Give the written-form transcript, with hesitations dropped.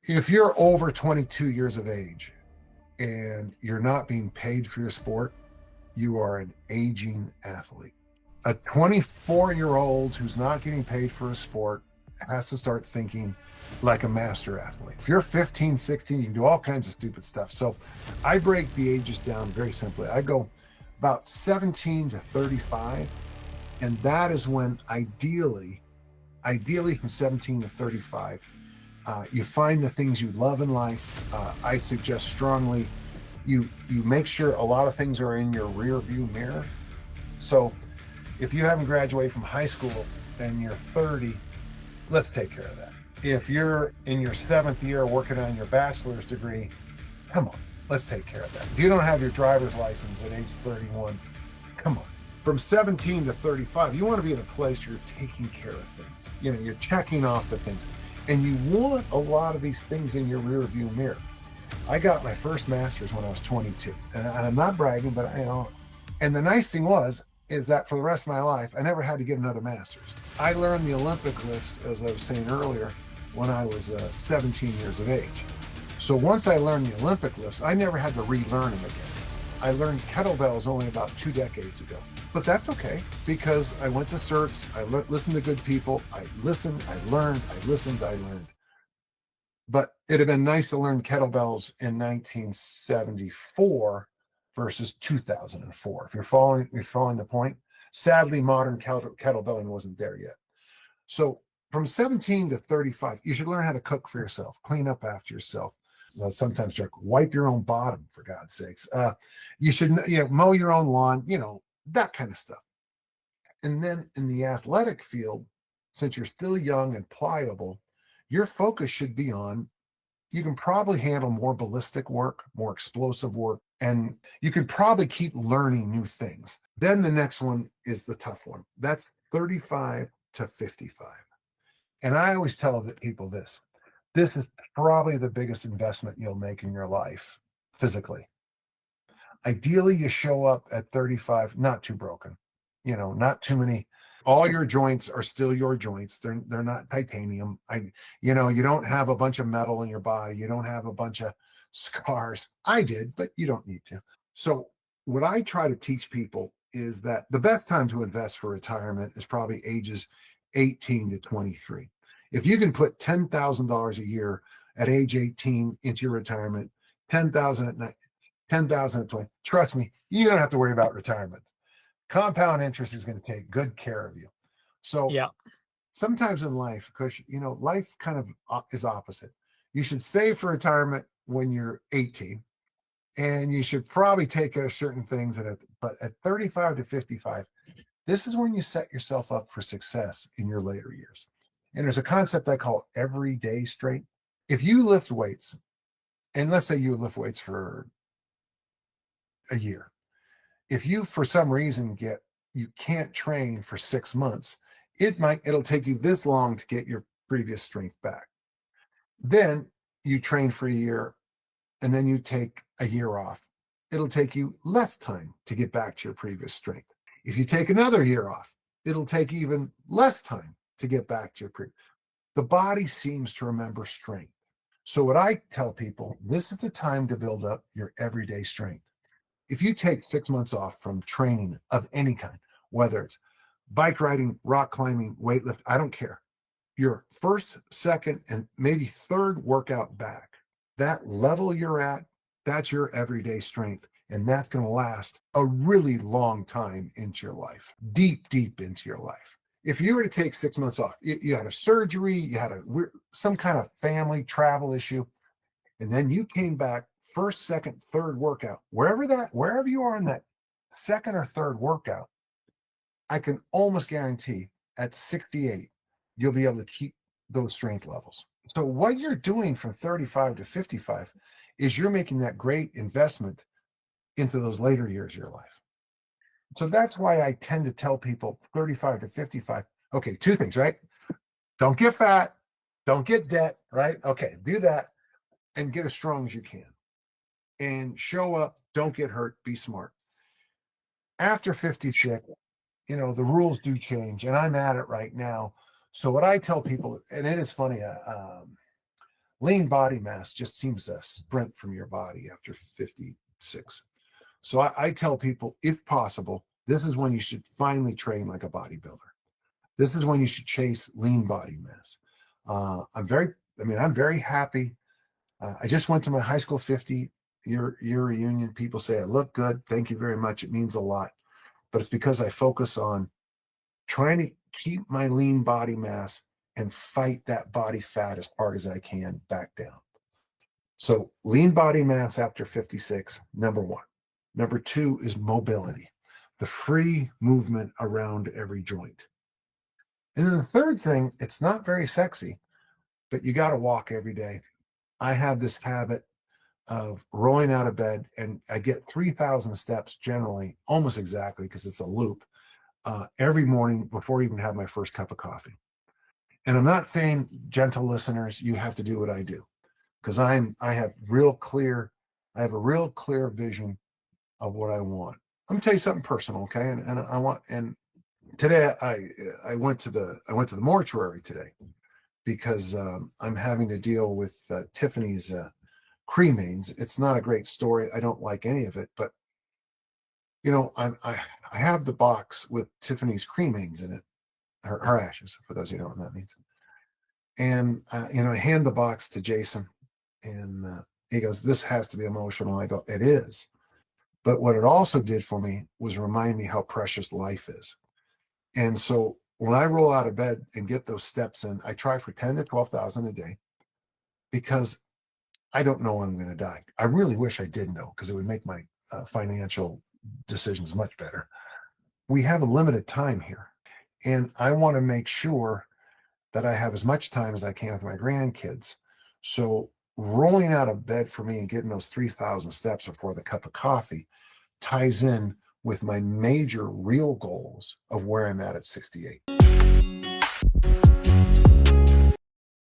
If you're over 22 years of age and you're not being paid for your sport, you are an aging athlete. A 24-year-old who's not getting paid for a sport has to start thinking like a master athlete. If you're 15, 16, you can do all kinds of stupid stuff. So I break the ages down very simply. I go about 17 to 35, and that is when ideally from 17 to 35, you find the things you love in life. I suggest strongly you make sure a lot of things are in your rear view mirror. So if you haven't graduated from high school and you're 30, let's take care of that. If you're in your 7th year working on your bachelor's degree, come on, let's take care of that. If you don't have your driver's license at age 31, come on. From 17 to 35, you want to be in a place where you're taking care of things. You know, you're checking off the things. And you want a lot of these things in your rear view mirror. I got my first master's when I was 22. And I'm not bragging, but and the nice thing is that for the rest of my life, I never had to get another master's. I learned the Olympic lifts, as I was saying earlier, when I was 17 years of age. So once I learned the Olympic lifts, I never had to relearn them again. I learned kettlebells only about 2 decades ago. But that's okay, because I went to certs, I listened to good people, I listened, I learned, I listened, I learned. But it'd have been nice to learn kettlebells in 1974 versus 2004. If you're following the point. Sadly, modern kettlebelling wasn't there yet. So from 17 to 35, you should learn how to cook for yourself, clean up after yourself. Sometimes wipe your own bottom, for God's sakes. You should mow your own lawn, that kind of stuff. And then in the athletic field, since you're still young and pliable, your focus should be on, you can probably handle more ballistic work, more explosive work, and you can probably keep learning new things. Then the next one is the tough one. That's 35 to 55. And I always tell people this is probably the biggest investment you'll make in your life physically. Ideally, you show up at 35, not too broken, not too many. All your joints are still your joints. They're not titanium. You don't have a bunch of metal in your body. You don't have a bunch of scars. I did, but you don't need to. So what I try to teach people is that the best time to invest for retirement is probably ages 18 to 23. If you can put $10,000 a year at age 18 into your retirement, 10,000 at night, 10,000 at 20, trust me, you don't have to worry about retirement. Compound interest is going to take good care of you. So yeah, sometimes in life, because life kind of is opposite. You should save for retirement when you're 18, and you should probably take care of certain things but at 35 to 55, this is when you set yourself up for success in your later years. And there's a concept I call everyday strength. If you lift weights, and let's say you lift weights for a year, if you for some reason you can't train for 6 months, it'll take you this long to get your previous strength back. Then you train for a year, and then you take a year off. It'll take you less time to get back to your previous strength. If you take another year off, it'll take even less time to get back to your previous. The body seems to remember strength. So what I tell people, this is the time to build up your everyday strength. If you take 6 months off from training of any kind, whether it's bike riding, rock climbing, weightlift, I don't care. Your first, second, and maybe third workout back, that level you're at, that's your everyday strength. And that's going to last a really long time into your life, deep, deep into your life. If you were to take 6 months off, you had a surgery, you had some kind of family travel issue, and then you came back first, second, third workout, wherever you are in that second or third workout, I can almost guarantee at 68, you'll be able to keep those strength levels. So what you're doing from 35 to 55 is you're making that great investment into those later years of your life. So that's why I tend to tell people 35 to 55, okay, 2 things, right? Don't get fat, don't get debt, right? Okay, do that and get as strong as you can. And show up, don't get hurt, be smart. After 56, the rules do change, and I'm at it right now. So what I tell people, and it is funny, Lean body mass just seems to sprint from your body after 56. So I tell people, if possible, this is when you should finally train like a bodybuilder. This is when you should chase lean body mass. I'm very happy. I just went to my high school 50-year reunion. People say I look good. Thank you very much. It means a lot. But it's because I focus on trying to keep my lean body mass and fight that body fat as hard as I can back down. So lean body mass after 56, number one. Number two is mobility, the free movement around every joint. And then the third thing, it's not very sexy, but you got to walk every day. I have this habit of rolling out of bed, and I get 3,000 steps generally, almost exactly, because it's a loop, every morning before I even have my first cup of coffee. And I'm not saying, gentle listeners, you have to do what I do, because I have a real clear vision of what I want. I'm gonna tell you something personal, okay? And today I went to the mortuary today because I'm having to deal with Tiffany's cremains. It's not a great story. I don't like any of it, but I have the box with Tiffany's cremains in it, her ashes, for those who know what that means. And I hand the box to Jason, and he goes, "This has to be emotional." I go, "It is." But what it also did for me was remind me how precious life is. And so when I roll out of bed and get those steps in, I try for 10 to 12,000 a day, because I don't know when I'm going to die. I really wish I did know, because it would make my financial decisions much better. We have a limited time here, and I want to make sure that I have as much time as I can with my grandkids. So rolling out of bed for me and getting those 3,000 steps before the cup of coffee ties in with my major real goals of where I'm at 68.